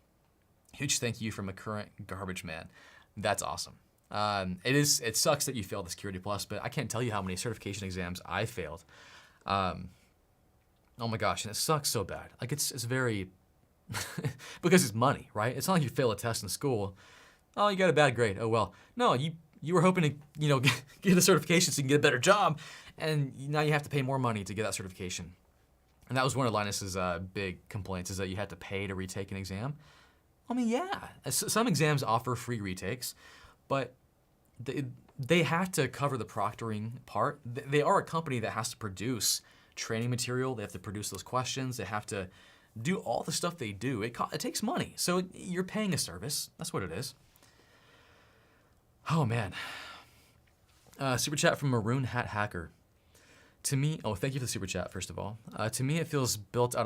Huge thank you from a current garbage man. That's awesome. It sucks that you failed the Security Plus, but I can't tell you how many certification exams I failed. Oh my gosh, and it sucks so bad. Like it's very, because it's money, right? It's not like you fail a test in school. Oh, you got a bad grade. Oh well. No, you were hoping to get a certification so you can get a better job, and now you have to pay more money to get that certification. And that was one of Linus's big complaints, is that you had to pay to retake an exam. I mean, yeah, some exams offer free retakes, but they have to cover the proctoring part. They are a company that has to produce training material. They have to produce those questions. They have to do all the stuff they do. It takes money. So you're paying a service. That's what it is. Oh, man. Super chat from Maroon Hat Hacker. To me, thank you for the super chat, first of all. To me, it feels a bit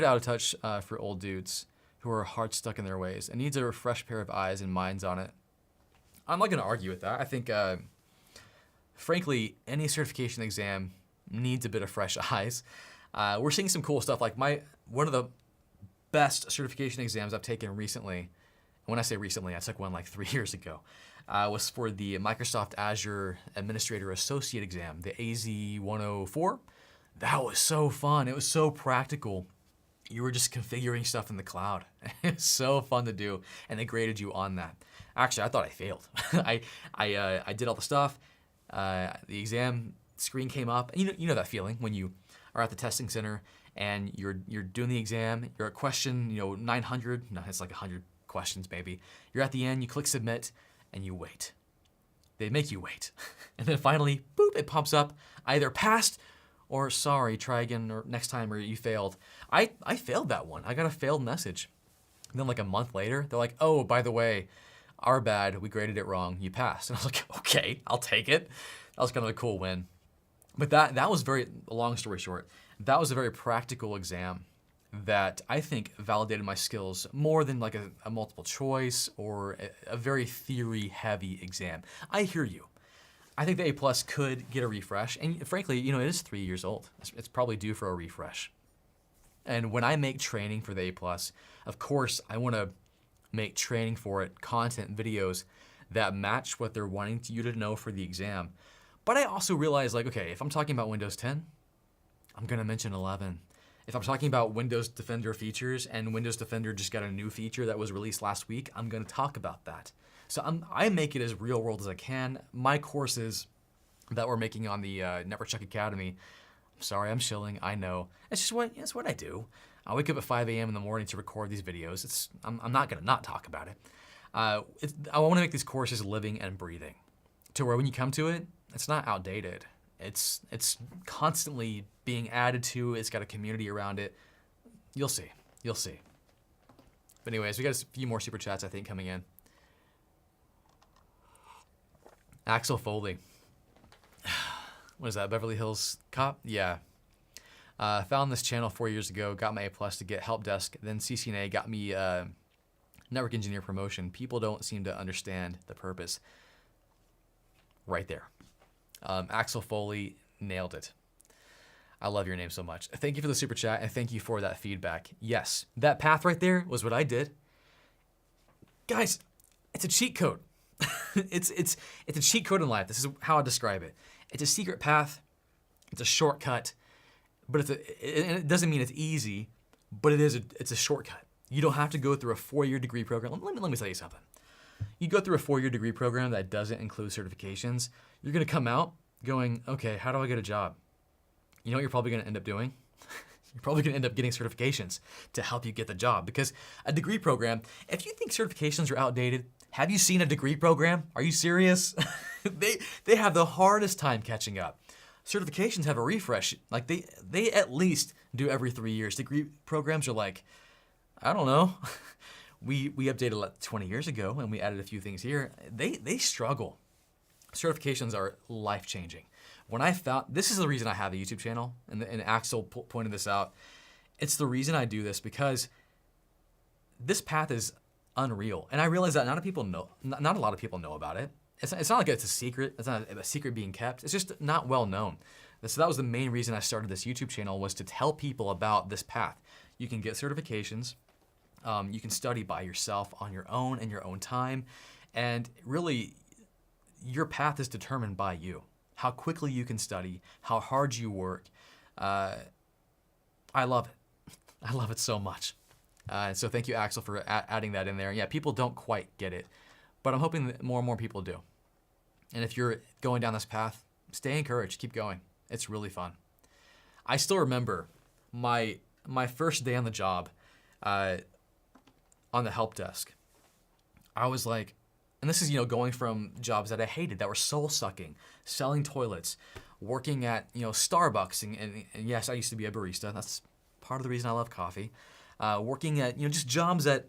out of touch for old dudes who are hard stuck in their ways and needs a fresh pair of eyes and minds on it. I'm not going to argue with that. I think, frankly, any certification exam needs a bit of fresh eyes. We're seeing some cool stuff. Like one of the best certification exams I've taken recently, when I say recently, I took one like 3 years ago, was for the Microsoft Azure Administrator Associate exam, the AZ-104. That was so fun. It was so practical. You were just configuring stuff in the cloud. It's so fun to do, and they graded you on that. Actually, I thought I failed. I did all the stuff. The exam screen came up. And you know that feeling when you are at the testing center and you're doing the exam. You're at question 900. No, it's like 100 questions maybe. You're at the end. You click submit and you wait. They make you wait, and then finally, boop! It pops up. Either passed or sorry, try again, or next time, or you failed. I failed that one. I got a failed message. And then like a month later, they're like, oh, by the way, our bad, we graded it wrong, you passed. And I was like, okay, I'll take it. That was kind of a cool win. But that was long story short, that was a very practical exam that I think validated my skills more than like a multiple choice or a very theory heavy exam. I hear you. I think the A+ could get a refresh, and frankly, it is 3 years old. It's probably due for a refresh. And when I make training for the A+, of course, I want to make training for it, content, videos that match what they're wanting you to know for the exam. But I also realize, like, okay, if I'm talking about Windows 10, I'm gonna mention 11. If I'm talking about Windows Defender features and Windows Defender just got a new feature that was released last week, I'm gonna talk about that. So I make it as real world as I can. My courses that we're making on the Network Check Academy, I'm sorry, I'm shilling, I know. It's what I do. I wake up at 5 a.m. in the morning to record these videos. I'm not gonna not talk about it. I wanna make these courses living and breathing to where when you come to it, it's not outdated. It's constantly being added to. It's got a community around it. You'll see. You'll see. But anyways, we got a few more super chats, I think, coming in. Axel Foley. What is that, Beverly Hills Cop? Yeah. Found this channel 4 years ago, got my A+ to get help desk, then CCNA got me network engineer promotion. People don't seem to understand the purpose. Right there. Axel Foley nailed it. I love your name so much. Thank you for the super chat and thank you for that feedback. Yes, that path right there was what I did. Guys, it's a cheat code. it's a cheat code in life. This is how I describe it. It's a secret path. It's a shortcut, but and it doesn't mean it's easy, but it's a shortcut. You don't have to go through a 4-year degree program. Let me tell you something. You go through a 4-year degree program that doesn't include certifications, you're gonna come out going, okay, how do I get a job? You know what you're probably gonna end up doing? You're probably gonna end up getting certifications to help you get the job, because a degree program, if you think certifications are outdated, have you seen a degree program? Are you serious? They have the hardest time catching up. Certifications have a refresh. Like they at least do every 3 years. Degree programs are like, I don't know. We updated like 20 years ago and we added a few things here. They struggle. Certifications are life-changing. When I found, this is the reason I have a YouTube channel, and Axel pointed this out. It's the reason I do this because this path is unreal. And I realize that not a lot of people know about it. It's not like it's a secret. It's not a secret being kept. It's just not well known. So that was the main reason I started this YouTube channel, was to tell people about this path. You can get certifications. You can study by yourself on your own in your own time. And really, your path is determined by you. How quickly you can study, how hard you work. I love it. I love it so much. And so thank you, Axel, for adding that in there. Yeah, people don't quite get it, but I'm hoping that more and more people do. And if you're going down this path, stay encouraged, keep going. It's really fun. I still remember my first day on the job on the help desk. I was like, and this is, going from jobs that I hated, that were soul-sucking, selling toilets, working at, Starbucks, and yes, I used to be a barista. That's part of the reason I love coffee. Working at, just jobs that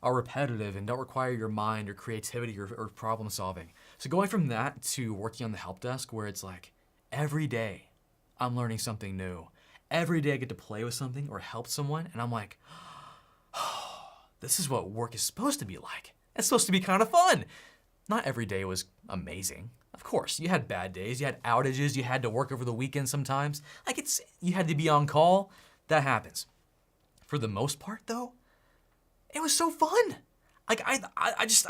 are repetitive and don't require your mind or creativity or problem solving. So going from that to working on the help desk, where it's like, every day I'm learning something new. Every day I get to play with something or help someone, and I'm like, oh, this is what work is supposed to be like. It's supposed to be kind of fun. Not every day was amazing. Of course, you had bad days, you had outages, you had to work over the weekend sometimes. You had to be on call. That happens. For the most part, though, it was so fun. I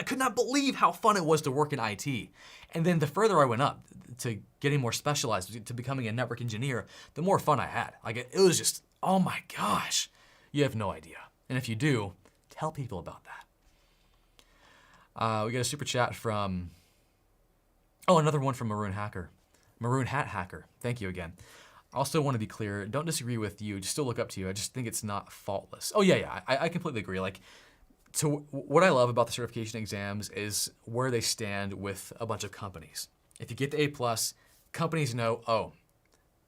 could not believe how fun it was to work in IT. And then the further I went up to getting more specialized, to becoming a network engineer, the more fun I had. It was just, oh my gosh, you have no idea. And if you do, tell people about that. We got a super chat from, another one from Maroon Hacker. Maroon Hat Hacker, thank you again. I also want to be clear, don't disagree with you, just still look up to you. I just think it's not faultless. Oh yeah, I completely agree. What I love about the certification exams is where they stand with a bunch of companies. If you get the A+, companies know,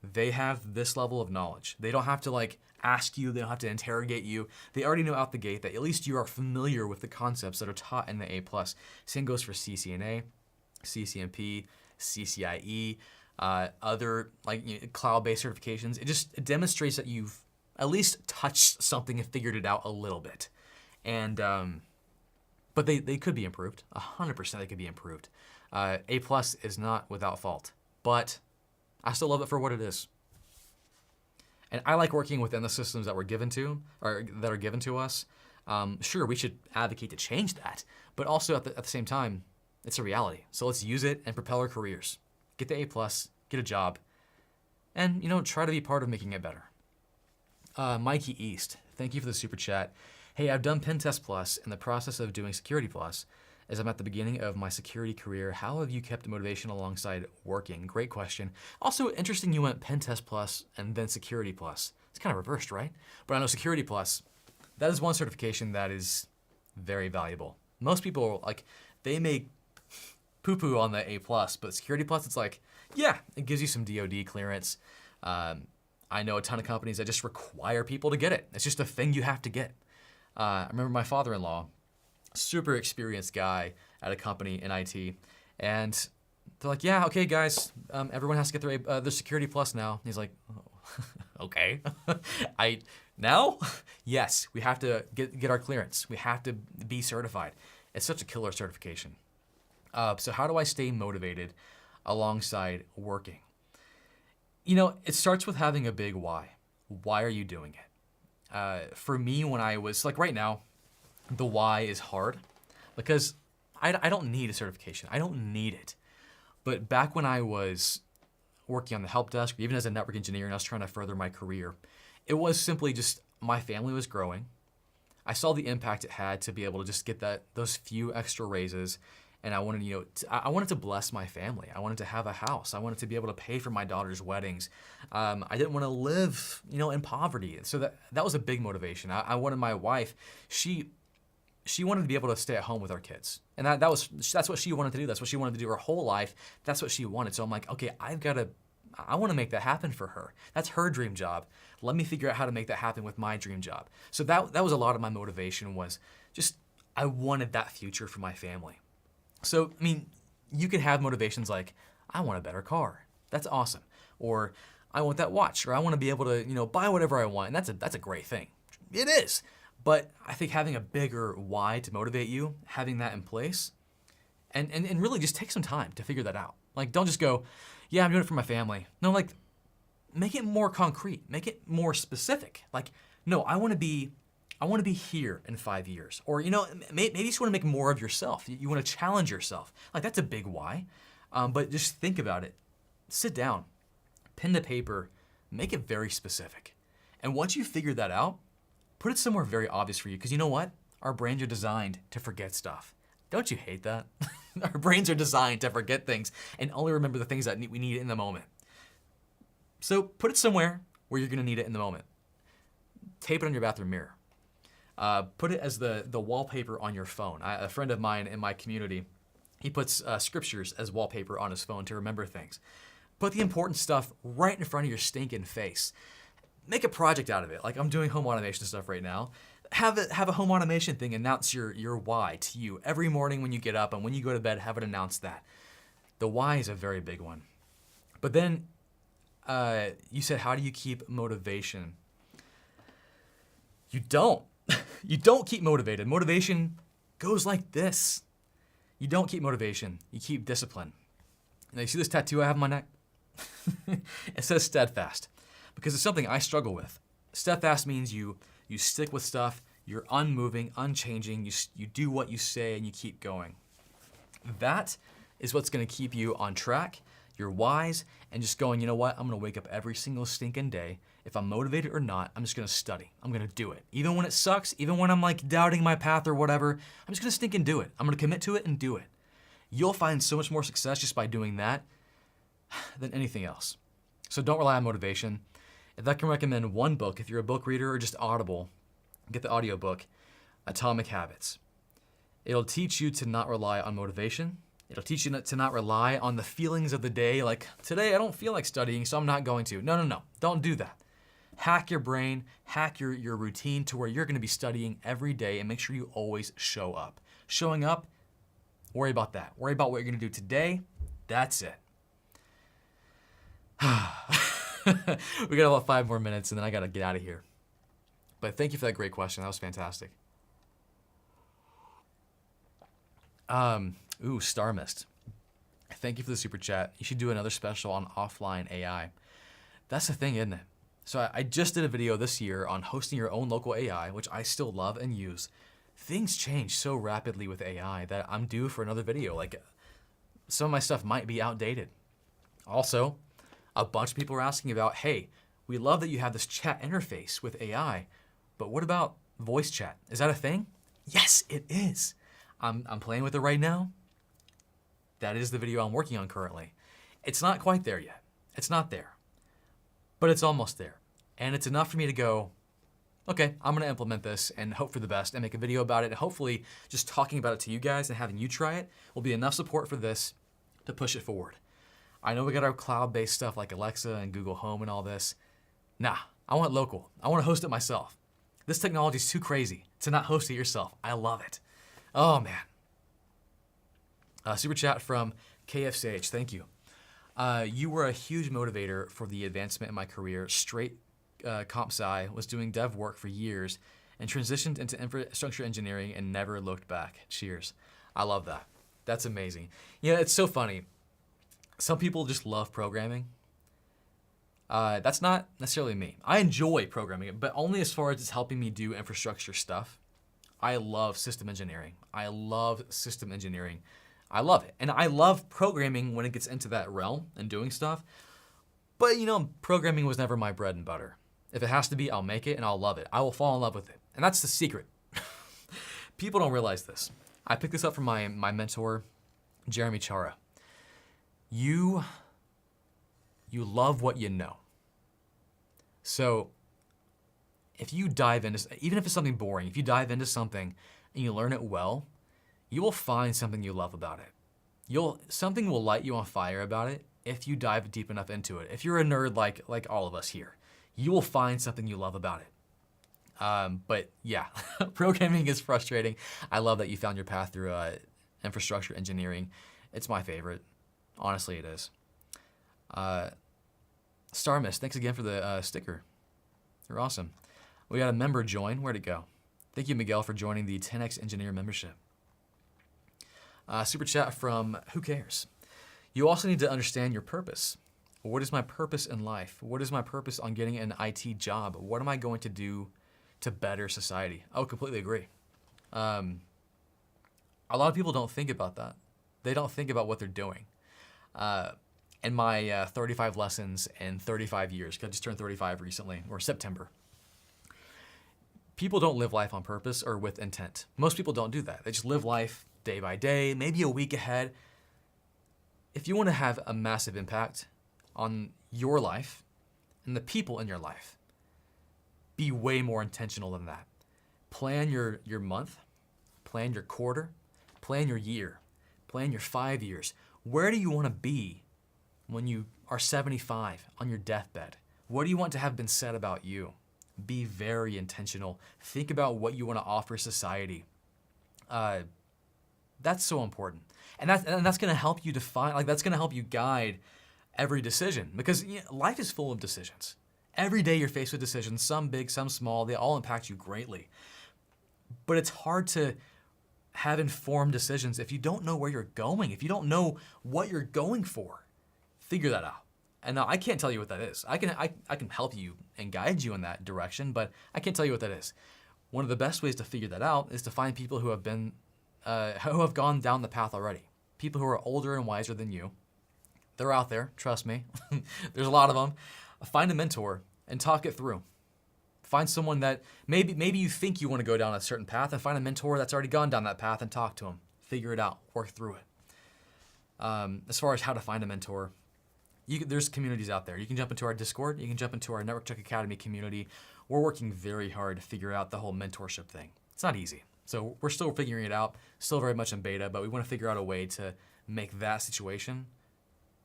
they have this level of knowledge. They don't have to ask you, they don't have to interrogate you. They already know out the gate that at least you are familiar with the concepts that are taught in the A+. Same goes for CCNA, CCNP, CCIE, other cloud-based certifications. It demonstrates that you've at least touched something and figured it out a little bit. And but they could be improved. 100% they could be improved. A plus is not without fault, but I still love it for what it is. And I like working within the systems that we're given to, or that are given to us. Sure, we should advocate to change that, but also at the same time, it's a reality. So let's use it and propel our careers. Get the A plus, get a job, and try to be part of making it better. Mikey East, thank you for the super chat. Hey, I've done Pen Test Plus in the process of doing Security Plus. As I'm at the beginning of my security career, how have you kept motivation alongside working? Great question. Also interesting you went Pen Test Plus and then Security Plus. It's kind of reversed, right? But I know Security Plus, that is one certification that is very valuable. Most people, they make poo-poo on the A+, but Security Plus, it's yeah, it gives you some DoD clearance. I know a ton of companies that just require people to get it. It's just a thing you have to get. I remember my father-in-law, super experienced guy at a company in IT, and they're like, yeah, okay, guys, everyone has to get their Security Plus now. And he's like, oh, okay. Now? Yes, we have to get our clearance. We have to be certified. It's such a killer certification. So how do I stay motivated alongside working? It starts with having a big why. Why are you doing it? For me, when I was, right now, the why is hard because I don't need a certification. I don't need it. But back when I was working on the help desk, or even as a network engineer, and I was trying to further my career, it was simply just my family was growing. I saw the impact it had to be able to just get those few extra raises, and I wanted, I wanted to bless my family. I wanted to have a house. I wanted to be able to pay for my daughter's weddings. I didn't want to live, in poverty. So that was a big motivation. I wanted my wife. She wanted to be able to stay at home with our kids, and that's what she wanted to do. That's what she wanted to do her whole life. That's what she wanted. So I'm like, okay, I want to make that happen for her. That's her dream job. Let me figure out how to make that happen with my dream job. So that was a lot of my motivation, was just I wanted that future for my family. So, you could have motivations like, I want a better car. That's awesome. Or I want that watch, or I want to be able to, buy whatever I want. And that's a great thing. It is. But I think having a bigger why to motivate you, having that in place, and really just take some time to figure that out. Don't just go, yeah, I'm doing it for my family. No, make it more concrete. Make it more specific. No, I want to be here in 5 years. Or, maybe you just want to make more of yourself. You want to challenge yourself. That's a big why. But just think about it. Sit down, pen to paper, make it very specific. And once you figure that out, put it somewhere very obvious for you. Because you know what? Our brains are designed to forget stuff. Don't you hate that? Our brains are designed to forget things and only remember the things that we need in the moment. So put it somewhere where you're going to need it in the moment. Tape it on your bathroom mirror. Put it as the wallpaper on your phone. A friend of mine in my community, he puts scriptures as wallpaper on his phone to remember things. Put the important stuff right in front of your stinking face. Make a project out of it. I'm doing home automation stuff right now. Have a home automation thing announce your why to you every morning when you get up, and when you go to bed, have it announce that. The why is a very big one. But then you said, how do you keep motivation? You don't. You don't keep motivated. Motivation goes like this. You don't keep motivation. You keep discipline. Now, you see this tattoo I have on my neck? It says steadfast, because it's something I struggle with. Steadfast means you stick with stuff. You're unmoving, unchanging. You do what you say, and you keep going. That is what's going to keep you on track. You're wise, and just going, you know what? I'm going to wake up every single stinking day. If I'm motivated or not, I'm just going to study. I'm going to do it. Even when it sucks, even when I'm doubting my path or whatever, I'm just going to stink and do it. I'm going to commit to it and do it. You'll find so much more success just by doing that than anything else. So don't rely on motivation. If I can recommend one book, if you're a book reader or just Audible, get the audiobook, Atomic Habits. It'll teach you to not rely on motivation. It'll teach you to not rely on the feelings of the day, today I don't feel like studying, so I'm not going to. No. Don't do that. Hack your brain, hack your routine to where you're going to be studying every day, and make sure you always show up. Showing up, worry about that. Worry about what you're going to do today. That's it. We got about 5 more minutes, and then I got to get out of here. But thank you for that great question. That was fantastic. Star Mist. Thank you for the super chat. You should do another special on offline AI. That's the thing, isn't it? So I just did a video this year on hosting your own local AI, which I still love and use. Things change so rapidly with AI that I'm due for another video. Like, some of my stuff might be outdated. Also, a bunch of people are asking about, hey, we love that you have this chat interface with AI, but what about voice chat? Is that a thing? Yes, it is. I'm playing with it right now. That is the video I'm working on currently. It's not quite there yet. It's not there. But it's almost there. And it's enough for me to go, okay, I'm gonna implement this and hope for the best and make a video about it. And hopefully just talking about it to you guys and having you try it will be enough support for this to push it forward. I know we got our cloud-based stuff like Alexa and Google Home and all this. Nah, I want local. I wanna host it myself. This technology is too crazy to not host it yourself. I love it. Oh man. Super chat from KFCH, thank you. You were a huge motivator for the advancement in my career. Straight CompTIA A, was doing dev work for years and transitioned into infrastructure engineering and never looked back. Cheers. I love that. That's amazing. Yeah, it's so funny. Some people just love programming. That's not necessarily me. I enjoy programming, but only as far as it's helping me do infrastructure stuff. I love system engineering. I love system engineering. I love it. And I love programming when it gets into that realm and doing stuff. But you know, programming was never my bread and butter. If it has to be, I'll make it and I'll love it. I will fall in love with it. And that's the secret. People don't realize this. I picked this up from my mentor, Jeremy Chara. You love what you know. So if you dive into, even if it's something boring, if you dive into something and you learn it well, you will find something you love about it. Something will light you on fire about it if you dive deep enough into it. If you're a nerd like all of us here, you will find something you love about it. But yeah, programming is frustrating. I love that you found your path through infrastructure engineering. It's my favorite. Honestly, it is. Starmist, thanks again for the sticker. You're awesome. We got a member join. Where'd it go? Thank you, Miguel, for joining the 10X Engineer membership. Super chat from Who Cares? You also need to understand your purpose. What is my purpose in life? What is my purpose on getting an IT job? What am I going to do to better society? I would completely agree. A lot of people don't think about that. They don't think about what they're doing. In my 35 lessons in 35 years, because I just turned 35 recently, or September, people don't live life on purpose or with intent. Most people don't do that. They just live life day by day, maybe a week ahead. If you want to have a massive impact on your life and the people in your life, be way more intentional than that. Plan your month, plan your quarter, plan your year, plan your 5 years. Where do you want to be when you are 75 on your deathbed? What do you want to have been said about you? Be very intentional. Think about what you want to offer society. That's so important. And that's going to help you define, that's going to help you guide every decision, because life is full of decisions. Every day you're faced with decisions, some big, some small, they all impact you greatly. But it's hard to have informed decisions if you don't know where you're going, if you don't know what you're going for. Figure that out. And now I can't tell you what that is. I can help you and guide you in that direction, but I can't tell you what that is. One of the best ways to figure that out is to find people who have gone down the path already. People who are older and wiser than you. They're out there, trust me. There's a lot of them. Find a mentor and talk it through. Find someone that maybe you think you want to go down a certain path, and find a mentor that's already gone down that path and talk to them. Figure it out, work through it. As far as how to find a mentor, there's communities out there. You can jump into our Discord. You can jump into our Network Tech Academy community. We're working very hard to figure out the whole mentorship thing. It's not easy. So we're still figuring it out, still very much in beta, but we want to figure out a way to make that situation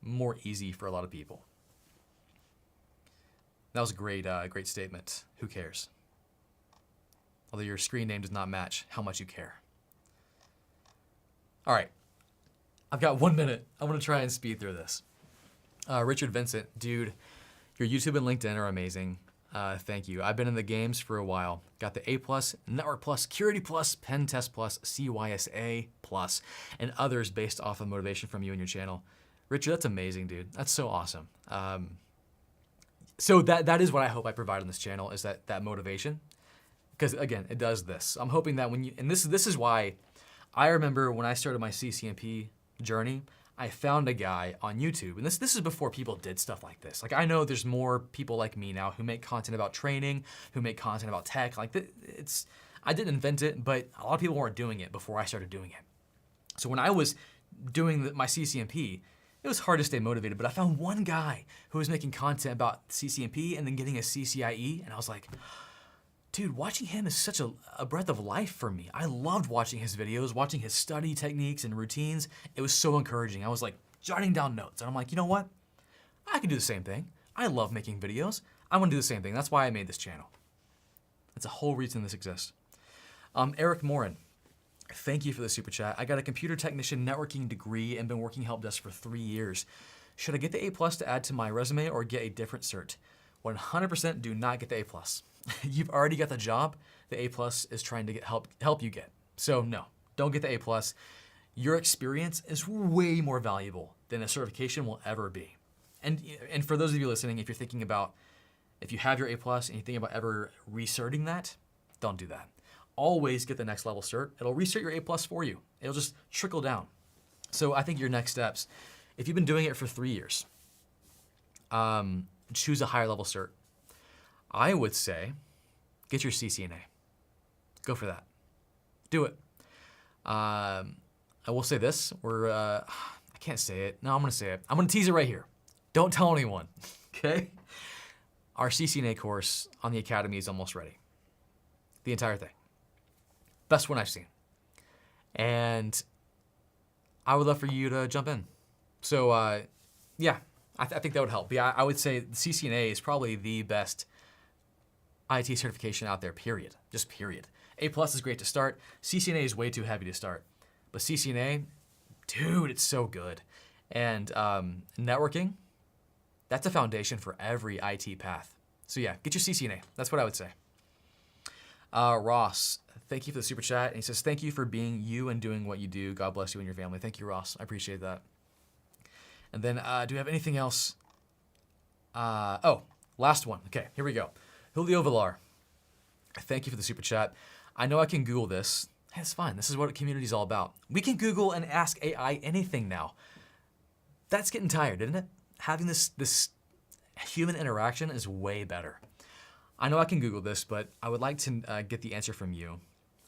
more easy for a lot of people. That was a great statement. Who cares? Although your screen name does not match how much you care. All right, I've got 1 minute. I'm gonna try and speed through this. Richard Vincent, dude, your YouTube and LinkedIn are amazing. Thank you. I've been in the games for a while. Got the A+, Network+, Security+, Pen Test+, CYSA+, and others based off of motivation from you and your channel. Richard, that's amazing, dude. That's so awesome. So that is what I hope I provide on this channel, is that motivation. Because again, it does this. I'm hoping that when you, and this is why I remember when I started my CCNP journey, I found a guy on YouTube, and this is before people did stuff like this. Like, I know there's more people like me now who make content about training, who make content about tech. Like, I didn't invent it, but a lot of people weren't doing it before I started doing it. So when I was doing my CCNP, it was hard to stay motivated, but I found one guy who was making content about CCNP and then getting a CCIE, and I was like, dude, watching him is such a breath of life for me. I loved watching his videos, watching his study techniques and routines. It was so encouraging. I was like jotting down notes, and I'm like, you know what? I can do the same thing. I love making videos. I want to do the same thing. That's why I made this channel. That's the whole reason this exists. Eric Morin, thank you for the super chat. I got a computer technician networking degree and been working help desk for 3 years. Should I get the A+ to add to my resume or get a different cert? 100% do not get the A+. You've already got the job the A+ is trying to help you get. So no, don't get the A+. Your experience is way more valuable than a certification will ever be. And for those of you listening, if you're thinking about, if you have your A+ and you think about ever recerting that, don't do that. Always get the next level cert. It'll recert your A+ for you. It'll just trickle down. So I think your next steps, if you've been doing it for 3 years, choose a higher level cert. I would say, get your CCNA. Go for that. Do it. I will say this, I can't say it. No, I'm gonna say it. I'm gonna tease it right here. Don't tell anyone, okay? Our CCNA course on the Academy is almost ready. The entire thing. Best one I've seen. And I would love for you to jump in. So yeah, I think that would help. Yeah, I would say the CCNA is probably the best IT certification out there, period. Just period. A+ is great to start. CCNA is way too heavy to start. But CCNA, dude, it's so good. And networking, that's a foundation for every IT path. So yeah, get your CCNA. That's what I would say. Ross, thank you for the super chat. And he says, thank you for being you and doing what you do. God bless you and your family. Thank you, Ross. I appreciate that. And then do we have anything else? Oh, last one. Okay, here we go. Julio Villar, thank you for the super chat. I know I can Google this. Hey, it's fine. This is what a community is all about. We can Google and ask AI anything now. That's getting tired, isn't it? Having this human interaction is way better. I know I can Google this, but I would like to get the answer from you.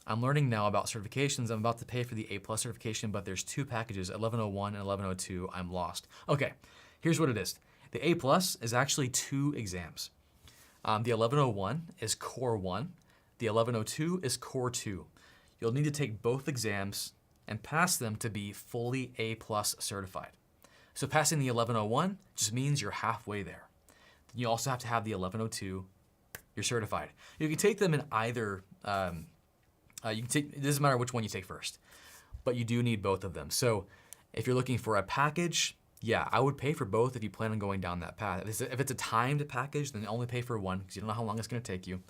I'm learning now about certifications. I'm about to pay for the A+ certification, but there's 2 packages, 1101 and 1102. I'm lost. Okay, here's what it is. The A+ is actually 2 exams. The 1101 is Core 1. The 1102 is Core 2. You'll need to take both exams and pass them to be fully A+ certified. So passing the 1101 just means you're halfway there. Then you also have to have the 1102. You're certified. You can take them in either, it doesn't matter which one you take first, but you do need both of them. So if you're looking for a package, yeah, I would pay for both if you plan on going down that path. If it's a timed package, then only pay for one because you don't know how long it's going to take you.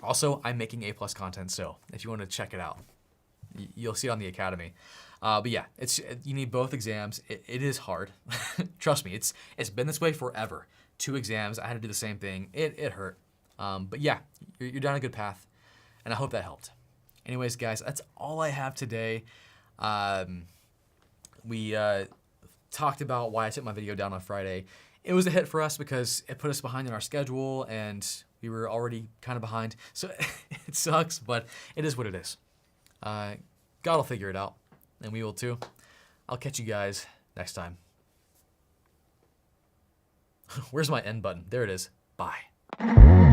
Also, I'm making A+ content, so if you want to check it out, you'll see it on the Academy. But yeah, you need both exams. It is hard. Trust me, it's been this way forever. 2 exams, I had to do the same thing. It hurt. But yeah, you're down a good path, and I hope that helped. Anyways, guys, that's all I have today. We talked about why I took my video down on Friday. It was a hit for us because it put us behind in our schedule and we were already kind of behind. So it sucks, but it is what it is. God will figure it out, and we will too. I'll catch you guys next time. Where's my end button? There it is. Bye.